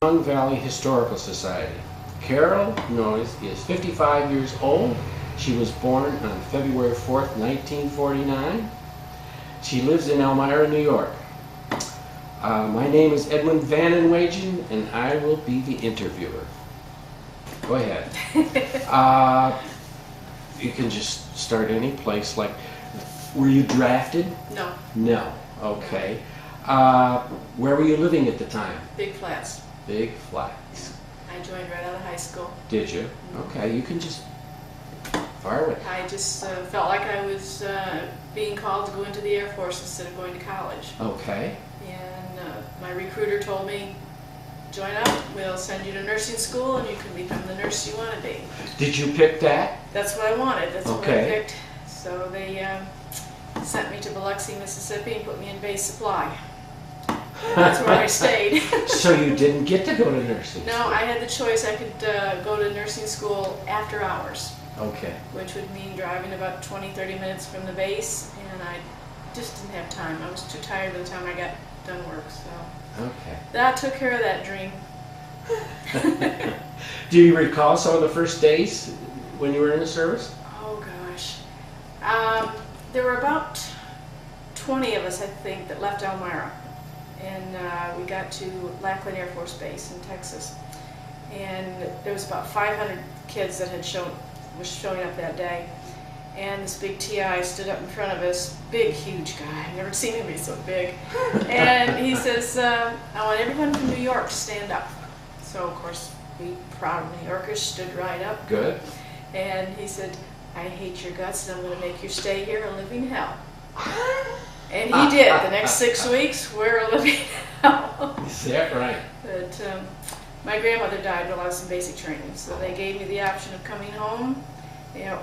Chemung Valley Historical Society. Carol Noyes is 55 years old. She was born on February 4th, 1949. She lives in Elmira, New York. My name is Edwin Vanenwagen, and I will be the interviewer. Go ahead. You can just start any place. Like, were you drafted? No. No. Okay. Where were you living at the time? Big Flats. Big Flats. I joined right out of high school. Did you? Okay, you can just fire away. I just felt like I was being called to go into the Air Force instead of going to college. Okay. And my recruiter told me, join up, we'll send you to nursing school and you can become the nurse you want to be. Did you pick that? That's what I wanted. That's what I Okay. picked. So they sent me to Biloxi, Mississippi and put me in base supply. That's where I stayed. So you didn't get to go to nursing? No, I had the choice. I could go to nursing school after hours, Okay. which would mean driving about 20-30 minutes from the base, and I just didn't have time. I was too tired by the time I got done work, so Okay. that took care of that dream. Do you recall some of the first days when you were in the service? Oh gosh. There were about 20 of us, I think, that left Elmira. And we got to Lackland Air Force Base in Texas. And there was about 500 kids that was showing up that day. And this big TI stood up in front of us, big, huge guy. I've never seen anybody so big. And he says, I want everyone from New York to stand up. So, of course, we proud New Yorkers stood right up. Good. And he said, I hate your guts and I'm going to make you stay here a living hell. And he did. The next 6 weeks, we're a living hell. Is that right? But my grandmother died while I was in basic training, so they gave me the option of coming home,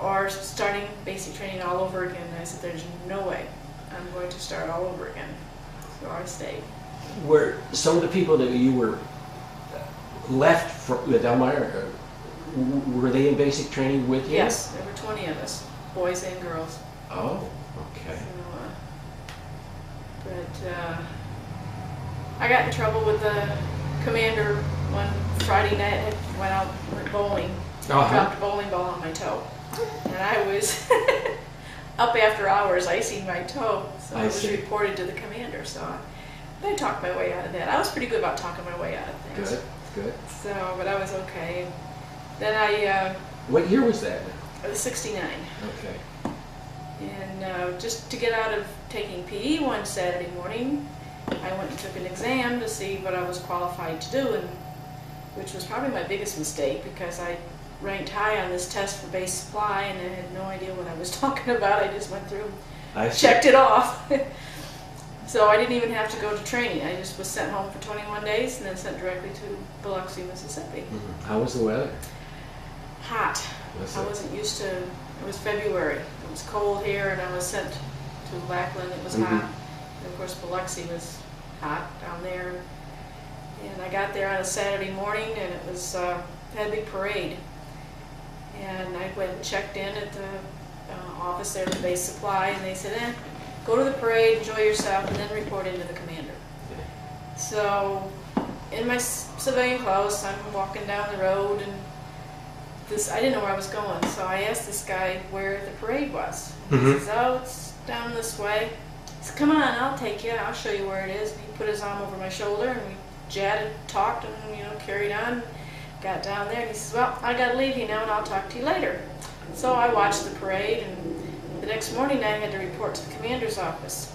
or starting basic training all over again. And I said, there's no way I'm going to start all over again. So I stayed. Were some of the people that you were left with Elmira, were they in basic training with you? Yes, there were 20 of us, boys and girls. Oh, okay. But I got in trouble with the commander one Friday night. I went bowling, dropped a bowling ball on my toe, and I was up after hours icing my toe. So I was reported to the commander. So I talked my way out of that. I was pretty good about talking my way out of things. Good, good. So, but I was okay. Then I. What year was that? I was 69. Okay. And just to get out of taking PE one Saturday morning, I went and took an exam to see what I was qualified to do, and which was probably my biggest mistake because I ranked high on this test for base supply and I had no idea what I was talking about. I just went through, checked it off. So I didn't even have to go to training. I just was sent home for 21 days and then sent directly to Biloxi, Mississippi. Mm-hmm. How was the weather? Hot. I wasn't used to, it was February. It was cold here and I was sent to Lackland. It was hot. And of course Biloxi was hot down there. And I got there on a Saturday morning and it was, had a big parade. And I went and checked in at the office there at base supply and they said, go to the parade, enjoy yourself, and then report into the commander. So in my civilian clothes, I'm walking down the road and I didn't know where I was going, so I asked this guy where the parade was. He says, oh, it's down this way. I said, come on, I'll take you, I'll show you where it is. And he put his arm over my shoulder and we chatted, talked, and carried on. Got down there and he says, well, I gotta leave you now and I'll talk to you later. So I watched the parade and the next morning I had to report to the commander's office.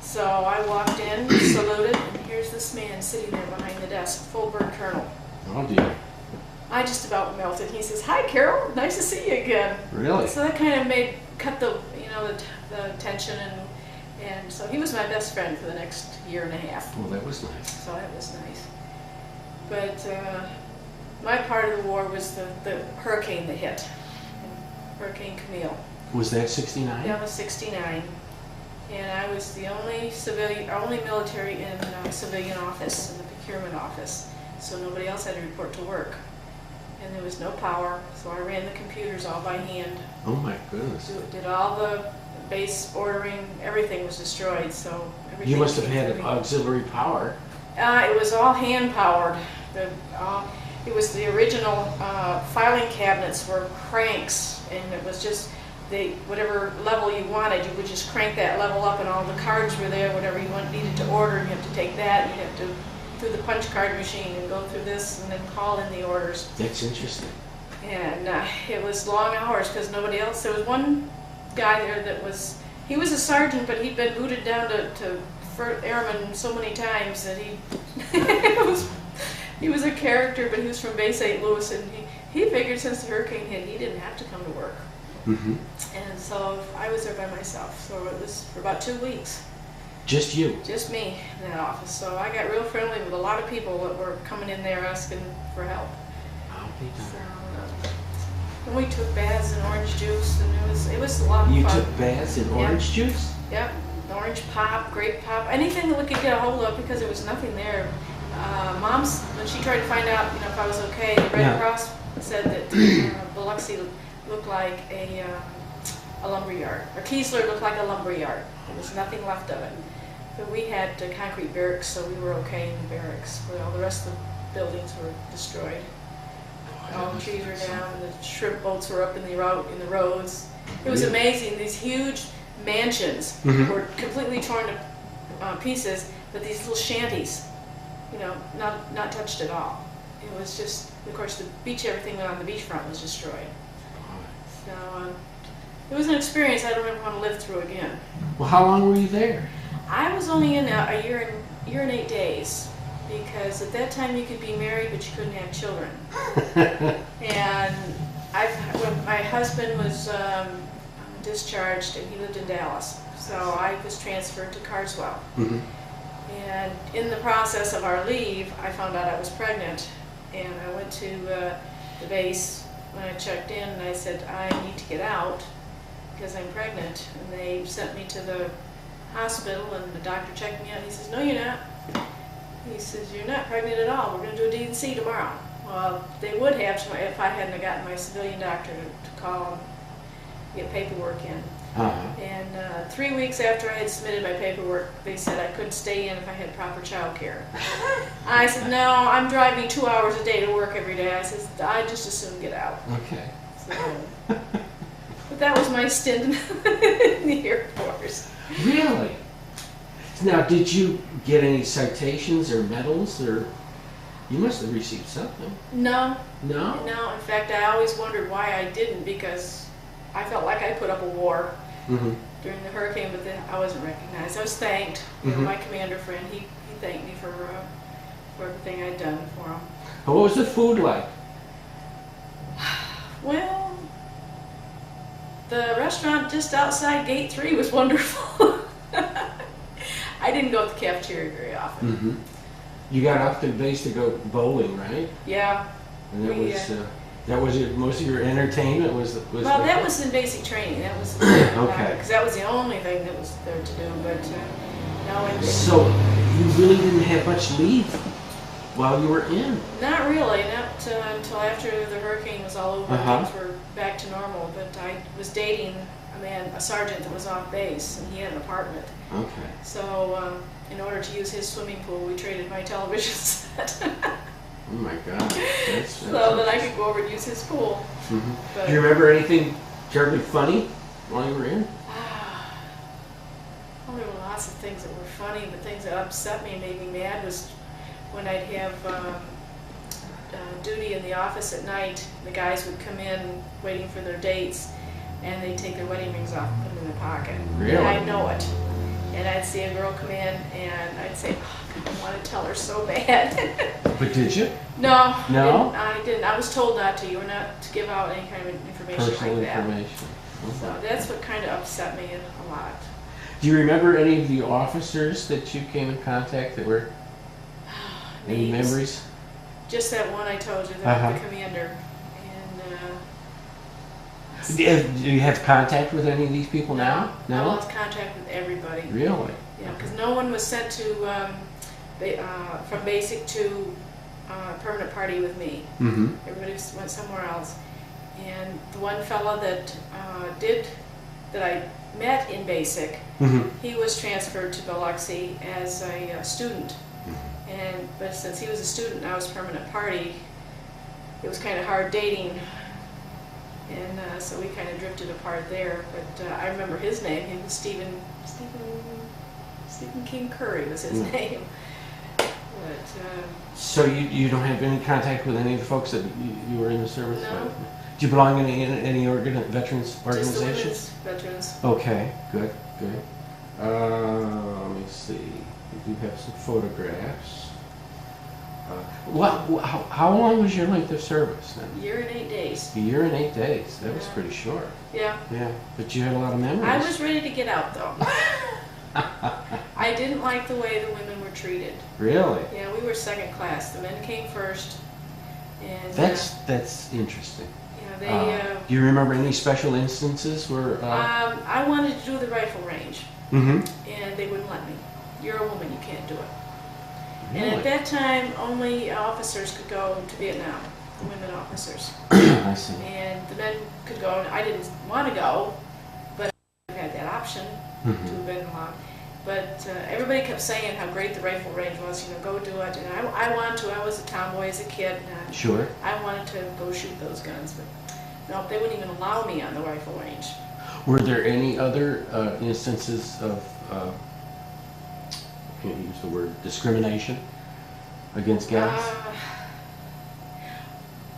So I walked in, saluted, and here's this man sitting there behind the desk, full-bird colonel. Oh dear. I just about melted. He says, hi Carol, nice to see you again. Really? So that kind of cut the tension and so he was my best friend for the next year and a half. Well, that was nice. So that was nice. But my part of the war was the hurricane that hit, Hurricane Camille. Was that 69? That was 69. And I was the only military in civilian office, in the procurement office. So nobody else had to report to work. And there was no power, so I ran the computers all by hand. Oh my goodness. Did all the base ordering, everything was destroyed, so everything. You must have had auxiliary power. It was all hand powered. It was the original filing cabinets were cranks, and it was just whatever level you wanted, you would just crank that level up, and all the cards were there. Whatever you needed to order, you have to take that. You have to through the punch card machine and go through this, and then call in the orders. That's interesting. And it was long hours because nobody else. There was one guy there that he was a sergeant, but he'd been booted down to airman so many times that he was a character, but he was from Bay St. Louis, and he figured since the hurricane hit, he didn't have to come to work. Mm-hmm. And so I was there by myself, so it was for about 2 weeks. Just you? Just me in that office. So I got real friendly with a lot of people that were coming in there asking for help. I'll be done. And we took baths in orange juice, and it was a lot of fun. You took baths in orange juice? Yep. Orange pop, grape pop, anything that we could get a hold of because there was nothing there. Mom's, when she tried to find out, if I was okay, the Red Cross said that Biloxi looked like a lumberyard, or Keesler looked like a lumberyard. There was nothing left of it. But we had concrete barracks, so we were okay in the barracks. But all the rest of the buildings were destroyed. All the trees were down, and the shrimp boats were up in the roads. It was amazing. These huge mansions were completely torn to pieces, but these little shanties, not touched at all. It was just, of course, the beach, everything on the beachfront was destroyed. So it was an experience I don't ever want to live through again. Well, how long were you there? I was only in a year and 8 days, because at that time you could be married, but you couldn't have children. And when my husband was discharged, and he lived in Dallas, so I was transferred to Carswell. Mm-hmm. And in the process of our leave, I found out I was pregnant, and I went to the base when I checked in, and I said, I need to get out because I'm pregnant. And they sent me to the hospital, and the doctor checked me out, and he says, no, you're not. He says, you're not pregnant at all. We're going to do a D&C tomorrow. Well, they would have if I hadn't gotten my civilian doctor to call and get paperwork in. Uh-huh. And 3 weeks after I had submitted my paperwork, they said I couldn't stay in if I had proper child care. I said, no, I'm driving 2 hours a day to work every day. I said, I'd just as soon get out. Okay. So, but that was my stint in the Air Force. Really? Now, did you get any citations or medals, or you must have received something? No. No? No. In fact, I always wondered why I didn't, because I felt like I put up a war during the hurricane, but then I wasn't recognized. I was thanked. My commander friend, he thanked me for everything I'd done for him. What was the food like? Well, the restaurant just outside Gate 3 was wonderful. I didn't go to the cafeteria very often. Mm-hmm. You got off the base to go bowling, right? Yeah. And that was most of your entertainment was well, that was in basic training. That was okay. Because that was the only thing that was there to do. But no. So you really didn't have much leave while you were in? Not really. Not until after the hurricane was all over. Things were back to normal. But I was dating a sergeant that was off base, and he had an apartment. Okay. So in order to use his swimming pool, we traded my television set. Oh my God. That's so that I could go over and use his pool. Mm-hmm. Do you remember anything terribly funny while you were in? Well, there were lots of things that were funny, but things that upset me and made me mad was when I'd have duty in the office at night. The guys would come in waiting for their dates, and they'd take their wedding rings off and put them in their pocket. Really? And I'd know it. And I'd see a girl come in, and I'd say, I want to tell her so bad. But did you? No. No? I didn't. I was told not to. You were not to give out any kind of information Personal like that. information. Okay. So that's what kind of upset me a lot. Do you remember any of the officers that you came in contact that were any memories? Just that one I told you, the commander. And do you have contact with any of these people now? No? I lost contact with everybody. Really? Yeah, because no one was sent to from basic to permanent party with me. Mm-hmm. Everybody went somewhere else. And the one fella that I met in basic, he was transferred to Biloxi as a student. But since he was a student and I was permanent party, it was kind of hard dating, and so we kind of drifted apart there. But I remember his name. He was Stephen King Curry was his name. But, so you don't have any contact with any of the folks that you were in the service no. with? Do you belong in any veterans organization? Just the veterans. Okay, good. Let me see. We do have some photographs. How long was your length of service then? A year and 8 days. A year and 8 days. That was pretty short. Yeah. Yeah, but you had a lot of memories. I was ready to get out though. I didn't like the way the women were treated. Really? Yeah, we were second class. The men came first. And that's interesting. They. Do you remember any special instances where? I wanted to do the rifle range, and they wouldn't let me. You're a woman, you can't do it. Really? And at that time, only officers could go to Vietnam, the women officers. I see. And the men could go. I didn't want to go, but I had that option to have been allowed. But everybody kept saying how great the rifle range was. Go do it. And I wanted to. I was a tomboy as a kid. And Sure. I wanted to go shoot those guns, but no, they wouldn't even allow me on the rifle range. Were there any other instances of, I can't use the word, discrimination against gals?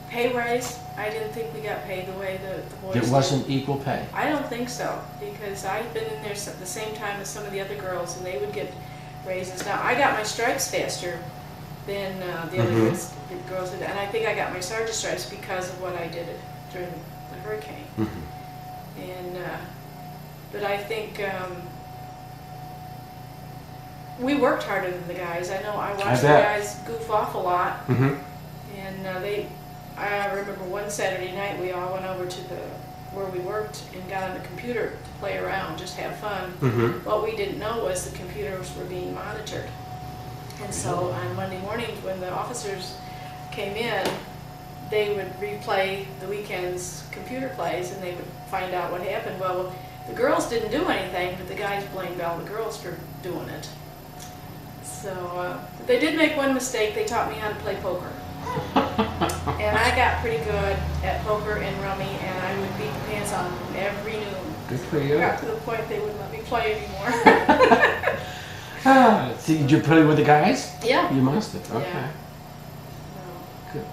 Pay raise. I didn't think we got paid the way the boys did. It wasn't equal pay? I don't think so, because I'd been in there at the same time as some of the other girls, and they would get raises. Now, I got my stripes faster than the other girls did, and I think I got my sergeant stripes because of what I did during the hurricane. And but I think we worked harder than the guys. I know I watched the guys goof off a lot, and I remember one Saturday night we all went over to where we worked and got on the computer to play around, just have fun. What we didn't know was the computers were being monitored. And so on Monday mornings when the officers came in, they would replay the weekend's computer plays and they would find out what happened. Well, the girls didn't do anything, but the guys blamed all the girls for doing it. So they did make one mistake. They taught me how to play poker. And I got pretty good at poker and rummy, and I would beat the pants on them every noon. Good for you. I got to the point they wouldn't let me play anymore. So did you play with the guys? Yeah. You must have. Okay. Yeah. Good.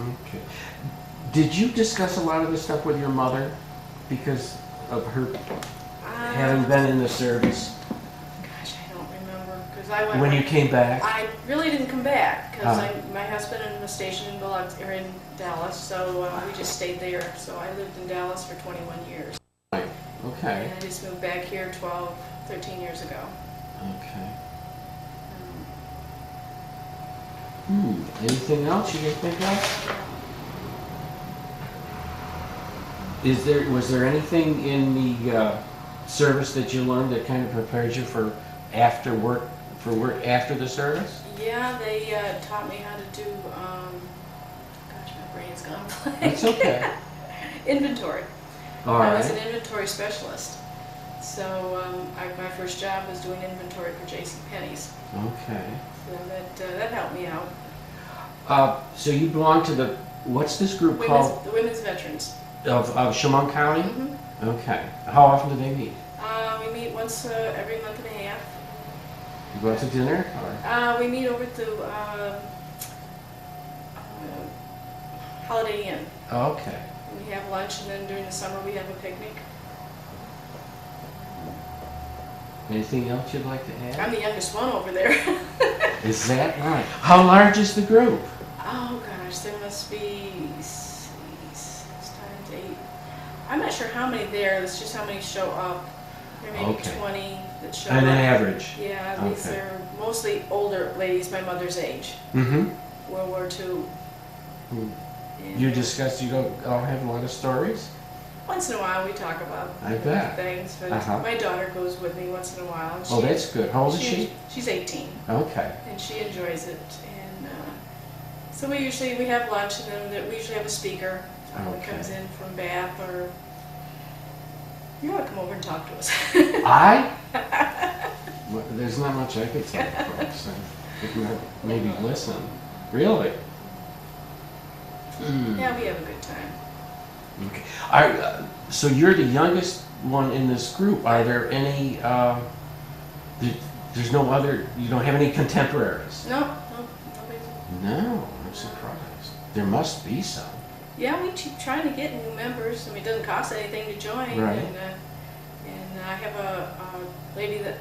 Okay. Did you discuss a lot of this stuff with your mother because of her having been in the service? Gosh, I don't remember because I went. When you came back? I really didn't come back because my husband was stationed in Dallas, so we just stayed there. So I lived in Dallas for 21 years. Right. Okay. And I just moved back here 13 years ago. Okay. Anything else you can think of? Was there anything in the service that you learned that kind of prepared you for work after the service? Yeah, they taught me how to do. Gosh, my brain's gone blank. That's okay. Inventory. I was an inventory specialist. So my first job was doing inventory for JCPenney's. Okay. So that helped me out. So you belong to what's this group called? The Women's Veterans. Of Chemung County? Okay. How often do they meet? We meet once every month and a half. You go out to dinner? Or? We meet over at the Holiday Inn. Okay. We have lunch, and then during the summer we have a picnic. Anything else you'd like to add? I'm the youngest one over there. Is that right? How large is the group? Oh gosh, there must be 6 times 8. I'm not sure how many there. It's just how many show up. There may be 20 that show up. An average. Yeah, these are mostly older ladies, my mother's age. World War II. You all have a lot of stories? Once in a while we talk about things, but my daughter goes with me once in a while. And that's good. How old is she? She's 18. Okay. And she enjoys it. And so we have lunch, and then we usually have a speaker that comes in from Bath or You ought to come over and talk to us. I? Well, there's not much I could tell folks. If you maybe listen. Really? Yeah, we have a good time. Okay. So you're the youngest one in this group. Are there any, there's no other, you don't have any contemporaries? No, nobody. No, I'm surprised. There must be some. Yeah, we keep trying to get new members. I mean, it doesn't cost anything to join. Right. And I have a lady that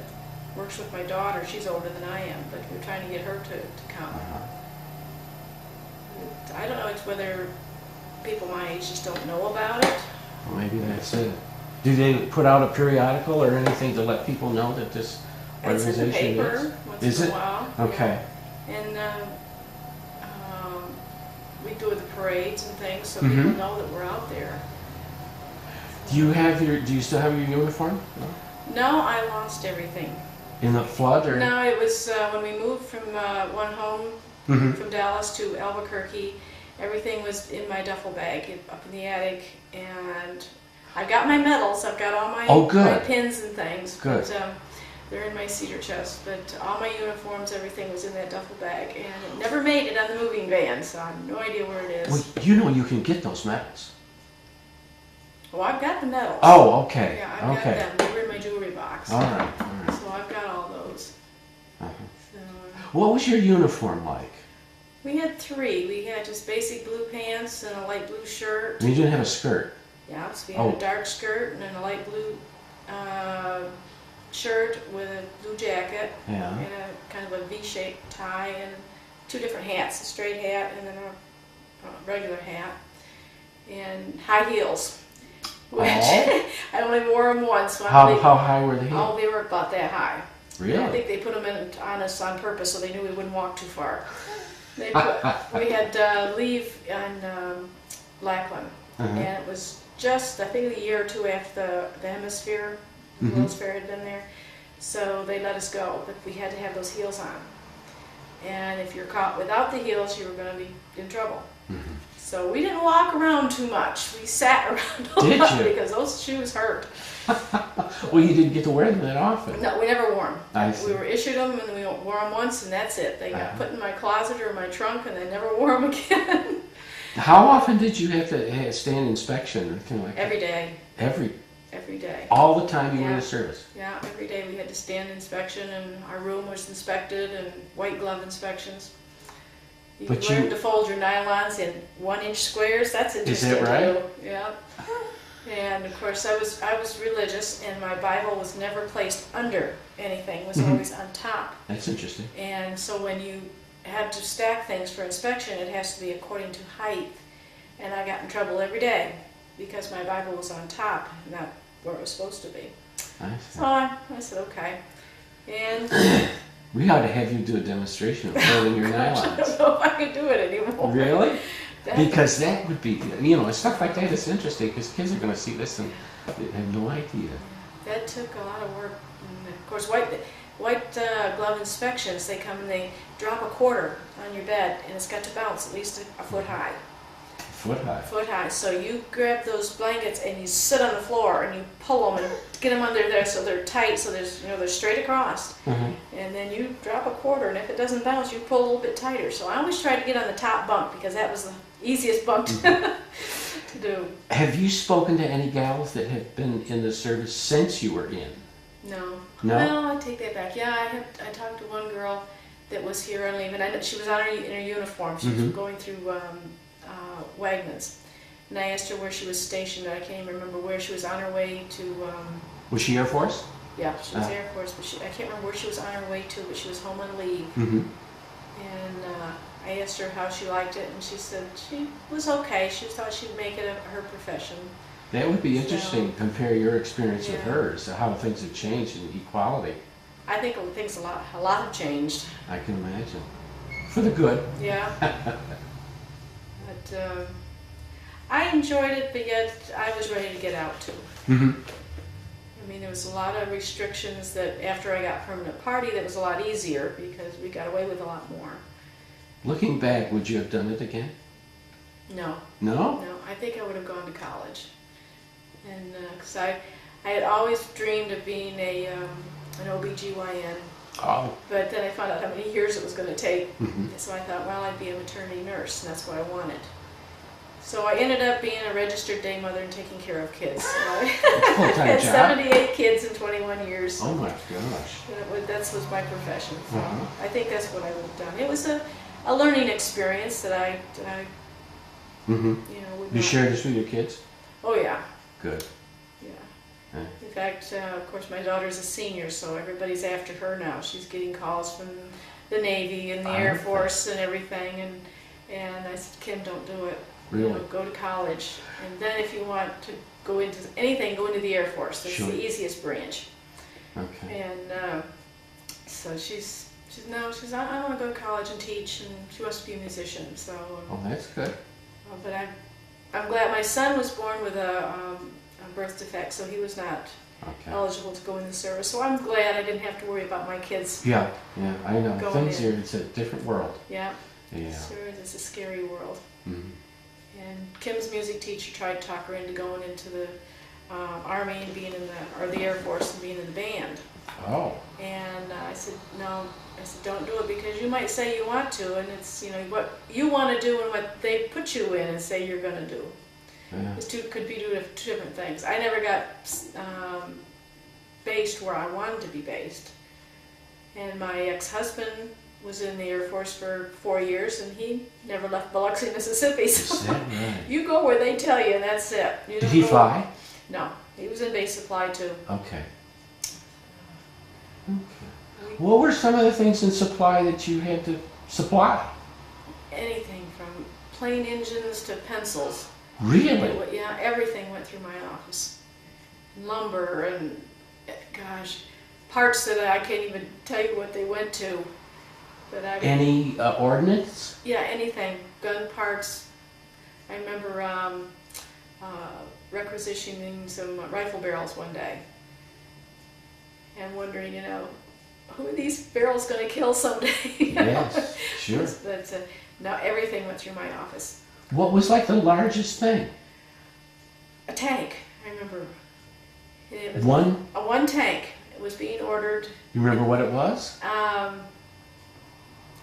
works with my daughter. She's older than I am, but we're trying to get her to come. I don't know, it's whether people my age just don't know about it. Well, maybe that's it. Do they put out a periodical or anything to let people know that this organization it's in the paper once is? in It? a while. Okay. Yeah. And we do the parades and things, so people know that we're out there. Do you still have your uniform? No, I lost everything. In the flood or? No, it was when we moved from one home from Dallas to Albuquerque. Everything was in my duffel bag up in the attic, and I've got my medals. I've got all my pins and things. Good. But, they're in my cedar chest, but all my uniforms, everything was in that duffel bag, and it never made it on the moving van, so I have no idea where it is. Well, you know you can get those medals. Well, I've got the medals. Oh, okay. Yeah, I've got them. They were in my jewelry box. All right. So I've got all those. So, what was your uniform like? we had three. We had just basic blue pants and a light blue shirt. You didn't have a skirt. Yeah, so we had a dark skirt and then a light blue shirt with a blue jacket and a kind of a V-shaped tie and two different hats, a straight hat and then a regular hat, and high heels. Which I only wore them once. So how high were they? Oh, they were about that high. Really? I think they put them on us on purpose so they knew we wouldn't walk too far. We had leave on Lackland, and it was just, I think, a year or two after the hemisphere, the World's Fair had been there, so they let us go, but we had to have those heels on. And if you're caught without the heels, you were going to be in trouble. So we didn't walk around too much. We sat around a lot because those shoes hurt. Well, you didn't get to wear them that often. No, we never wore them. I see. We were issued them and we wore them once and that's it. They got put in my closet or my trunk and I never wore them again. How often did you have to stand inspection? Or kind of like Every day. Every day. All the time you were in the service? Yeah, every day we had to stand inspection and our room was inspected and white glove inspections. You learned to fold your nylons in 1-inch squares. That's interesting. Is that right? Too. Yeah. And of course I was religious and my Bible was never placed under anything. It was always on top. That's interesting. And so when you have to stack things for inspection, it has to be according to height. And I got in trouble every day because my Bible was on top, not where it was supposed to be. I see. So I said, okay. And we ought to have you do a demonstration of folding your nylons. I don't know if I could do it anymore. Really? Because that would be, stuff like that is interesting because kids are going to see this and they have no idea. That took a lot of work. And of course, white glove inspections, they come and they drop a quarter on your bed and it's got to bounce at least a foot high. Foot high? Foot high. So you grab those blankets and you sit on the floor and you pull them and get them under there so they're tight, so they're straight across. And then you drop a quarter and if it doesn't bounce, you pull a little bit tighter. So I always try to get on the top bunk because that was the easiest bunk to do. Have you spoken to any gals that have been in the service since you were in? No. No? Well, I take that back. Yeah, I talked to one girl that was here on leave, and I know she was in her uniform. She was going through Wagner's. And I asked her where she was stationed, and I can't even remember where she was on her way to. Was she Air Force? Yeah, she was Air Force, but I can't remember where she was on her way to, but she was home on leave. And I asked her how she liked it, and she said she was okay. She thought she'd make it her profession. That would be interesting. Compare your experience with hers, how things have changed in equality. I think things a lot have changed. I can imagine. For the good. Yeah. But I enjoyed it, but yet I was ready to get out too. I mean, there was a lot of restrictions that after I got permanent party, that was a lot easier because we got away with a lot more. Looking back, would you have done it again? No. No? No, I think I would have gone to college. And because I had always dreamed of being an OBGYN, Oh. but then I found out how many years it was going to take. Mm-hmm. So I thought, well, I'd be a maternity nurse, and that's what I wanted. So I ended up being a registered day mother and taking care of kids. So I had 78 kids in 21 years. Oh my gosh. That was my profession. So Uh-huh. I think that's what I would have done. It was a learning experience that I Mm-hmm. would You not. share this with your kids? Oh yeah, Good. yeah. In fact, of course, my daughter's a senior, so everybody's after her now. She's getting calls from the Navy and the Air Force and everything, and I said, Kim, don't do it. Really? Go to college, and then if you want to go into anything, go into the Air Force. That's Sure. the easiest branch. Okay. And so I want to go to college and teach, and she wants to be a musician. So. Oh, that's good. But I'm glad my son was born with a birth defect, so he was not eligible to go in the service. So I'm glad I didn't have to worry about my kids. Yeah, I know. Going Things in. here, it's a different world. Yeah. Yeah. Sure, it's a scary world. Mm-hmm. And Kim's music teacher tried to talk her into going into the Army and being or the Air Force and being in the band. Oh. And I said, no. I said, don't do it, because you might say you want to, and it's what you want to do and what they put you in and say you're going to do. Yeah. Could be two different things. I never got based where I wanted to be based. And my ex-husband was in the Air Force for 4 years, and he never left Biloxi, Mississippi. So Is that right? you go where they tell you, and that's it. You Did don't he go- fly? No, he was in base supply too. Okay. What were some of the things in supply that you had to supply? Anything from plane engines to pencils. Really? Yeah, everything went through my office. Lumber and, gosh, parts that I can't even tell you what they went to. But Any ordnance? Yeah, anything. Gun parts. I remember requisitioning some rifle barrels one day and wondering, who are these barrels going to kill someday? Yes, sure. But no, everything went through my office. What was like the largest thing? A tank, I remember. It was One? One tank. It was being ordered. You remember what it was?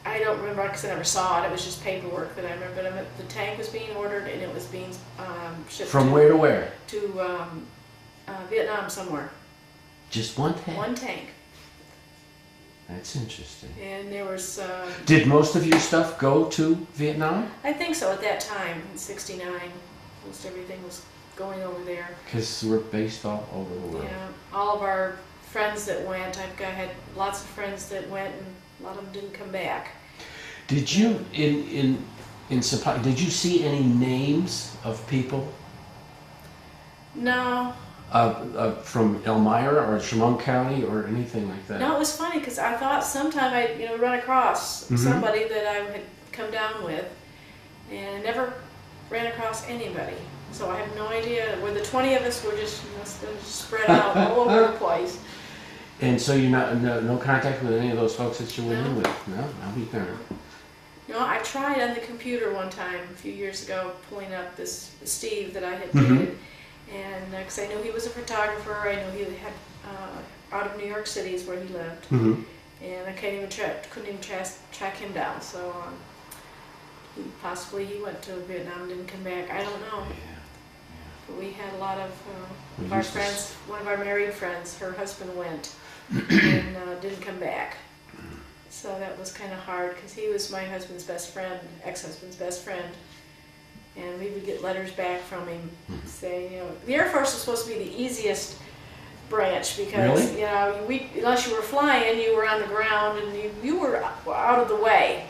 I don't remember because I never saw it. It was just paperwork that I remember. But the tank was being ordered, and it was being shipped From where to where? To Vietnam somewhere. Just one tank? One tank. That's interesting. And there was... Did most of your stuff go to Vietnam? I think so at that time, in '69. Most everything was going over there. Because we're based all over the world. Yeah, all of our friends that went, I had lots of friends that went, and a lot of them didn't come back. Did you, in supply, did you see any names of people? No. From Elmira or Chemung County or anything like that? No, it was funny because I thought sometime I'd run across somebody that I had come down with, and I never ran across anybody. So I have no idea. Where the 20 of us were just spread out all over the place. And so you're no contact with any of those folks that you went in with? No, I'll be darned. No, I tried on the computer one time a few years ago, pulling up this Steve that I had dated. And because I knew he was a photographer, I knew he had out of New York City is where he lived, and I couldn't even track him down. So possibly he went to Vietnam and didn't come back. I don't know. But we had a lot of our friends. One of our married friends, her husband went and didn't come back. So that was kind of hard because he was my husband's best friend, ex-husband's best friend. And we would get letters back from him saying, the Air Force was supposed to be the easiest branch because, unless you were flying, you were on the ground and you were out of the way.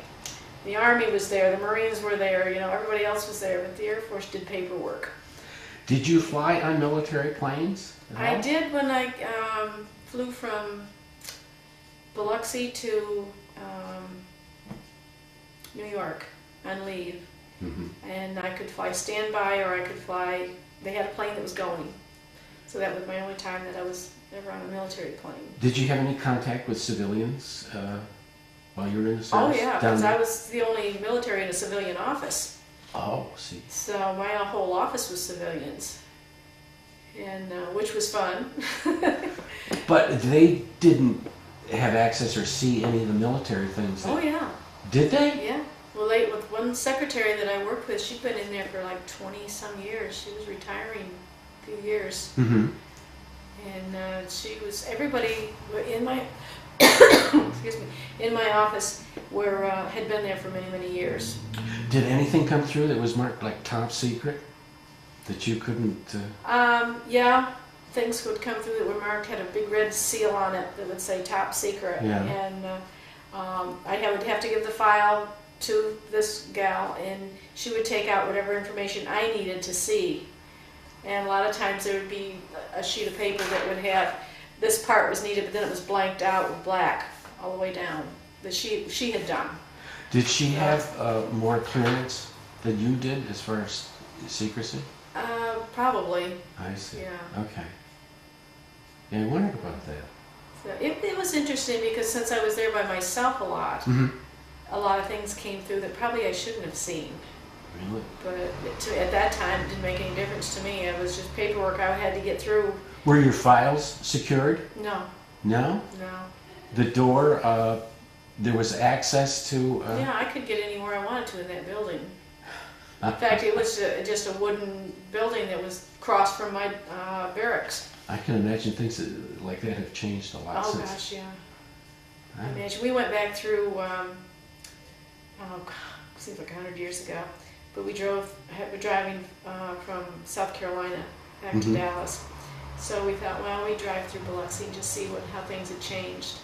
The Army was there, the Marines were there, everybody else was there, but the Air Force did paperwork. Did you fly on military planes? I did when I flew from Biloxi to New York on leave. And I could fly standby, or I could fly, they had a plane that was going. So that was my only time that I was ever on a military plane. Did you have any contact with civilians while you were in the service? Oh yeah, because I was the only military in a civilian office. Oh, see. So my whole office was civilians. and which was fun. But they didn't have access or see any of the military things. Oh yeah. Did they? Yeah. Well, with one secretary that I worked with, she'd been in there for like 20-some years. She was retiring a few years. Mm-hmm. And she was, everybody in my, excuse me, in my office had been there for many, many years. Did anything come through that was marked like top secret? That you couldn't... Yeah, things would come through that were marked, had a big red seal on it that would say top secret. Yeah. And I would have to give the file to this gal, and she would take out whatever information I needed to see. And a lot of times there would be a sheet of paper that would have, this part was needed, but then it was blanked out with black all the way down, that she had done. Did she have more clearance than you did as far as secrecy? Probably. I see. Yeah. Okay. Yeah, I wondered about that. So it was interesting because since I was there by myself a lot, Mm-hmm. a lot of things came through that probably I shouldn't have seen. Really? But at that time, it didn't make any difference to me. It was just paperwork I had to get through. Were your files secured? No. No? No. The door, there was access to... Yeah, I could get anywhere I wanted to in that building. In fact, it was just a wooden building that was across from my barracks. I can imagine things like that have changed a lot Oh since. gosh, yeah. I imagine we went back through, seems like 100 years ago, but we're driving from South Carolina back to Dallas. So we thought, well, we'd drive through Biloxi and just see how things had changed.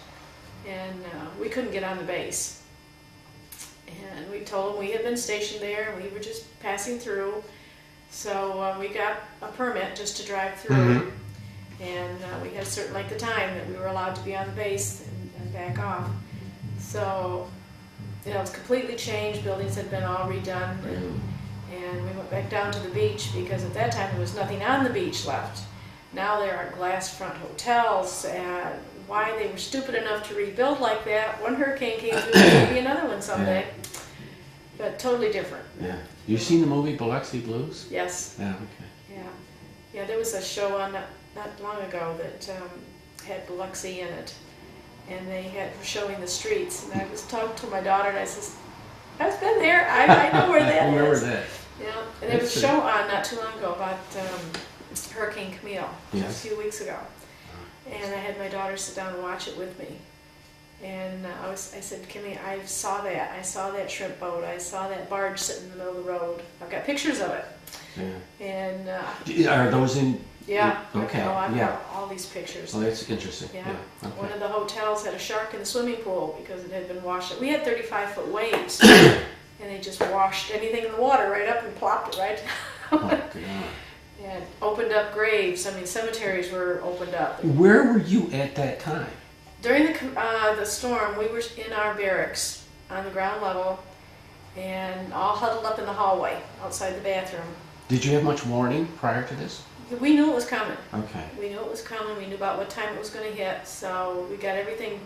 And we couldn't get on the base. And we told them we had been stationed there and we were just passing through. So we got a permit just to drive through. And we had a certain length of time that we were allowed to be on the base and back off. So, you know, it's completely changed. Buildings had been all redone. And we went back down to the beach because at that time there was nothing on the beach left. Now there are glass front hotels, and why they were stupid enough to rebuild like that. One hurricane came through, there will be another one someday. Yeah. But totally different. Yeah. You seen the movie Biloxi Blues? Yes. Yeah, okay. Yeah. Yeah, there was a show on not long ago that had Biloxi in it. And they were showing the streets. And I was talking to my daughter and I says, I've been there. I know where that is. I remember that. Yeah. And there was a show on not too long ago about Hurricane Camille, just a few weeks ago. And I had my daughter sit down and watch it with me. And I said, Kimmy, I saw that shrimp boat. I saw that barge sitting in the middle of the road. I've got pictures of it. Yeah. And are those in? Yeah. Okay. I've got all these pictures. Oh, that's interesting. Yeah. Okay. One of the hotels had a shark in the swimming pool because it had been washed. We had 35-foot waves, and they just washed anything in the water right up and plopped it right. Oh, God. And opened up graves. I mean, cemeteries were opened up. Where were you at that time? During the storm, we were in our barracks on the ground level, and all huddled up in the hallway outside the bathroom. Did you have much warning prior to this? We knew it was coming. Okay. We knew it was coming. We knew about what time it was going to hit, so we got everything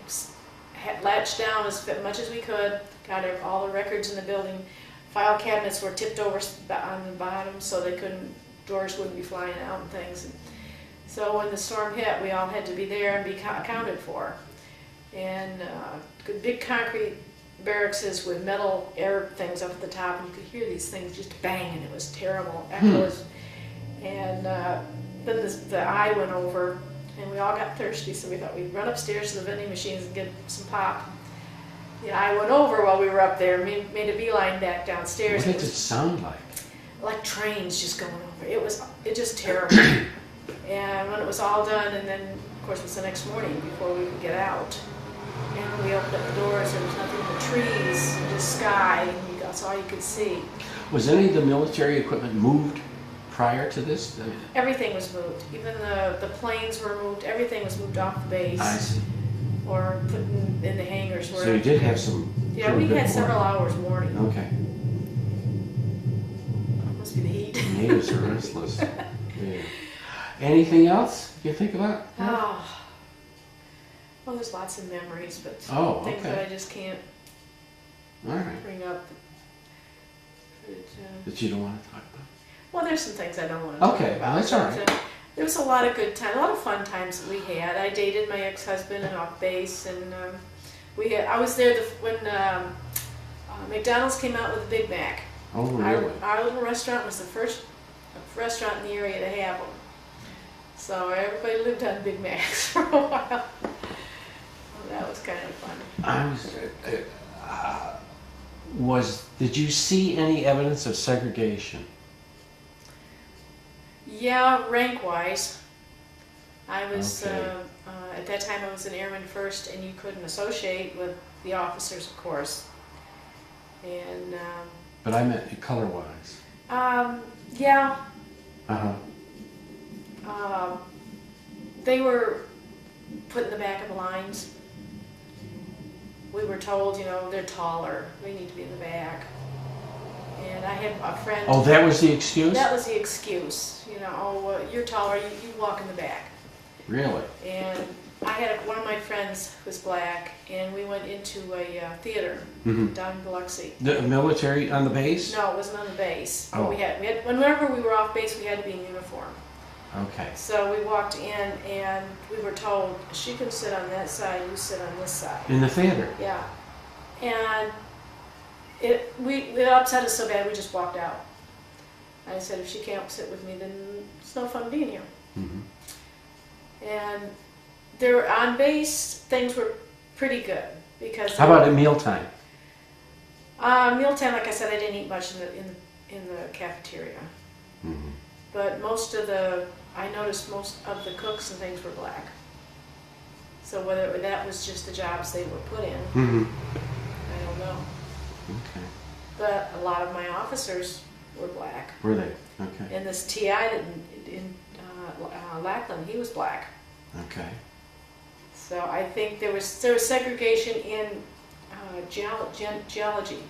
latched down as much as we could. Got all the records in the building. File cabinets were tipped over on the bottom so doors wouldn't be flying out and things. And so when the storm hit, we all had to be there and be accounted for. And big concrete barracks with metal air things up at the top, and you could hear these things just bang, and it was terrible. Echoes. And then the eye went over, and we all got thirsty, so we thought we'd run upstairs to the vending machines and get some pop. The eye went over while we were up there, made a beeline back downstairs. What did it sound like? Like trains just going over. It was just terrible. And when it was all done, and then of course it was the next morning before we could get out. And when we opened up the doors, there was nothing but trees and just sky, and that's all you could see. Was any of the military equipment moved prior to this? Everything was moved. Even the planes were moved. Everything was moved off the base. I see. Or put in the hangars. So you did have some... Yeah, we had several hours warning. Okay. Must be the heat. The natives are restless. Yeah. Anything else you think about? Oh. Well, there's lots of memories, but things that I just can't bring up. But, that you don't want to talk about? Well, there's some things I don't want to talk about. Okay, well, that's all right. There was a lot of good time, a lot of fun times that we had. I dated my ex-husband and off base, and I was there when McDonald's came out with a Big Mac. Oh, really? Our little restaurant was the first restaurant in the area to have them. So everybody lived on Big Macs for a while. Well, that was kind of fun. Did you see any evidence of segregation? Yeah, rank-wise. I was, Okay. at that time I was an airman first, and you couldn't associate with the officers, of course. And, But I meant color-wise. yeah, Uh-huh. they were put in the back of the lines. We were told, they're taller, they need to be in the back. And I had a friend. Oh, that was the excuse? That was the excuse. You're taller, you walk in the back. Really? And I had one of my friends was black, and we went into a theater down in Biloxi. The military on the base? No, it wasn't on the base. Oh. We had whenever we were off base, we had to be in uniform. Okay. So we walked in, and we were told, she can sit on that side, you sit on this side. In the theater? Yeah. And it upset us so bad we just walked out. I said, if she can't sit with me, then it's no fun being here. Mm-hmm. And on base, things were pretty good because. How about at mealtime? Mealtime, like I said, I didn't eat much in the cafeteria. Mm-hmm. But I noticed most of the cooks and things were black. So whether that was just the jobs they were put in, I don't know. Okay. But a lot of my officers were black. Were they? Okay. And this TI in Lackland, he was black. Okay. So I think there was segregation in geology.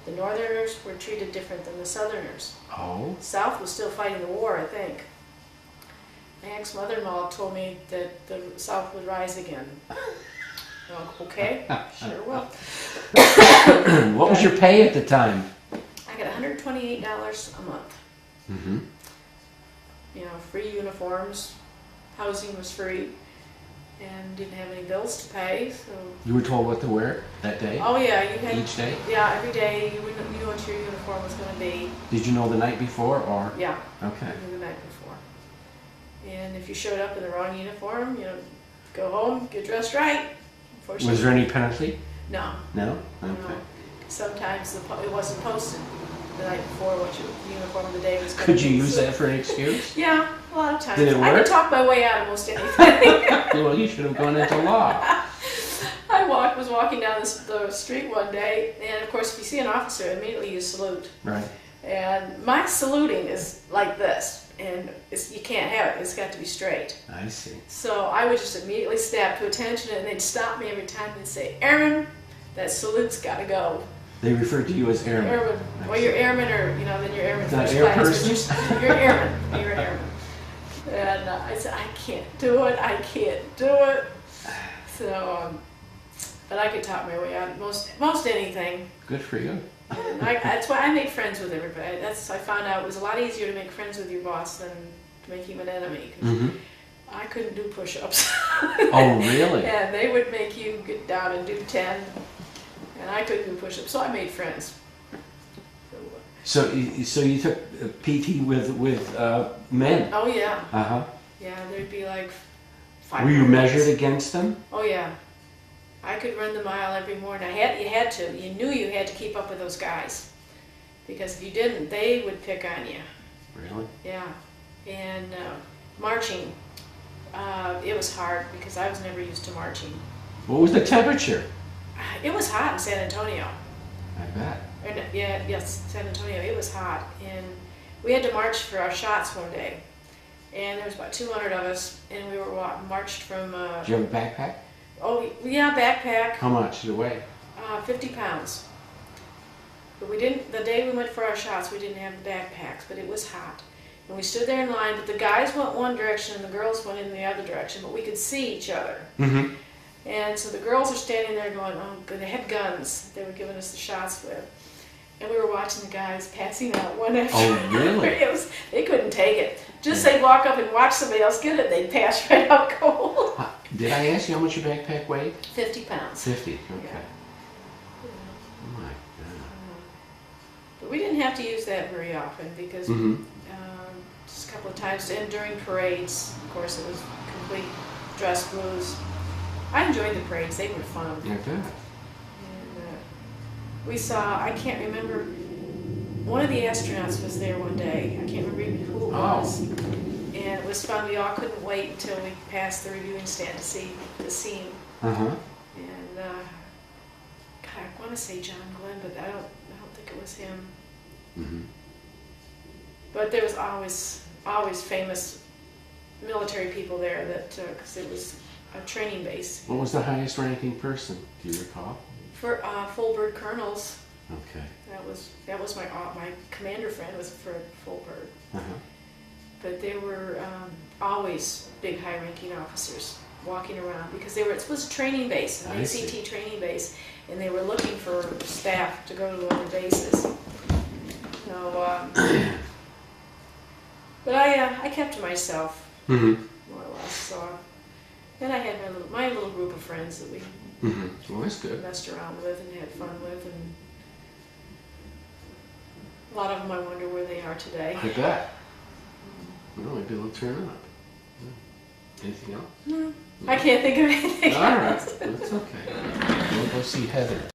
The Northerners were treated different than the Southerners. Oh. South was still fighting the war, I think. My ex-mother-in-law told me that the South would rise again. Well, okay, sure will. What was your pay at the time? I got $128 a month. Mm-hmm. Free uniforms, housing was free, and didn't have any bills to pay. So. You were told what to wear that day? Oh yeah, you had. Each day? Yeah, every day you knew what your uniform was going to be. Did you know the night before, or? Yeah. Okay. I knew the night before. And if you showed up in the wrong uniform, go home, get dressed right. Was there any penalty? No. No? Okay. No. Sometimes it wasn't posted the night before what your uniform of the day was going to be. Could you use that for an excuse? Yeah, a lot of times. Did it work? I could talk my way out of most anything. Well, you should have gone into law. I was walking down the street one day, and of course, if you see an officer, immediately you salute. Right. And my saluting is like this, and you can't have it. It's got to be straight. I see. So I would just immediately snap to attention, and they'd stop me every time and say, "Airman, that salute's got to go." They refer to you as airman. Airman. Well, you're airman, or then you're airman Not first air class. person? But you're airman. You're an airman. And I said, I can't do it. I can't do it. So, but I could talk my way out of most anything. Good for you. And that's why I made friends with everybody. I found out it was a lot easier to make friends with your boss than to make him an enemy. 'Cause I couldn't do push-ups. Oh, really? And they would make you get down and do 10, and I couldn't do push-ups, so I made friends. So you took PT with men? Oh yeah. Uh-huh. Yeah, there'd be like 5. Were you measured against them? Oh yeah. I could run the mile every morning. You had to. You knew you had to keep up with those guys, because if you didn't, they would pick on you. Really? Yeah. And marching, it was hard because I was never used to marching. What was the temperature? It was hot in San Antonio. I bet. Yes, San Antonio. It was hot, and we had to march for our shots one day. And there was about 200 of us, and we were marched from. Did you have a backpack? Oh yeah, backpack. How much did it weigh? 50 pounds. But we didn't. The day we went for our shots, we didn't have the backpacks, but it was hot, and we stood there in line. But the guys went one direction, and the girls went in the other direction. But we could see each other. Mm-hmm. And so the girls are standing there going, "Oh, good." They had guns. They were giving us the shots with. And we were watching the guys passing out one after Oh, really? They couldn't take it. Just they'd walk up and watch somebody else get it, they'd pass right out cold. Did I ask you how much your backpack weighed? 50 pounds. 50, okay. Yeah. Oh my God. But we didn't have to use that very often because just a couple of times, and during parades, of course, it was complete dress blues. I enjoyed the parades; they were fun. I bet. And we saw, I can't remember, one of the astronauts was there one day. I can't remember who it was. And it was fun. We all couldn't wait until we passed the reviewing stand to see the scene. And God, I want to say John Glenn, but I don't think it was him. But there was always famous military people there that, because it was a training base. What was the highest ranking person? Do you recall? For full bird colonels. Okay. That was my commander friend was for full bird. But there were always big high ranking officers walking around because it was a training base, an ACT training base, and they were looking for staff to go to other bases. So, but I kept to myself more or less. So, then I had my little group of friends that we well, that's good. messed around with and had fun with, and a lot of them I wonder where they are today. I bet. Well, maybe they'll turn up. Anything else? No, I can't think of anything All right, else. that's okay. We'll go see Heather.